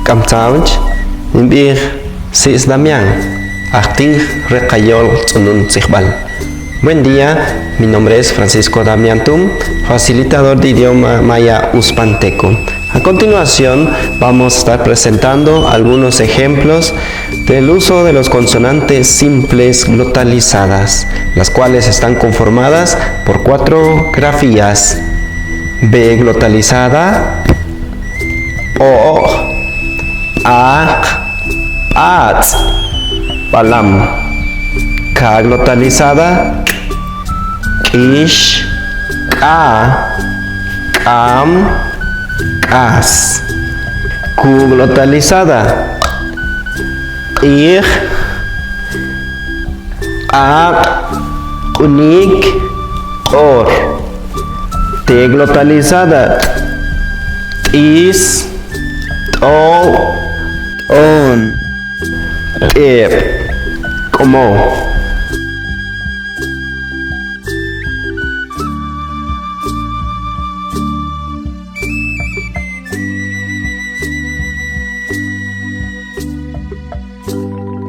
Kamsawch, Nimbir, Sis Damián, Arting Recayol Tsunun Sigbal. Buen día, mi nombre es Francisco Damián Tum, facilitador de idioma maya uspanteco. A continuación vamos a estar presentando algunos ejemplos del uso de los consonantes simples glotalizadas, las cuales están conformadas por 4 grafías: B glotalizada, O, A, At, Palam, K glotalizada, Kish, Ka, Kam, Kas, Q glotalizada, Ir, A, Unik, Or, T glotalizada, Is, To, On, como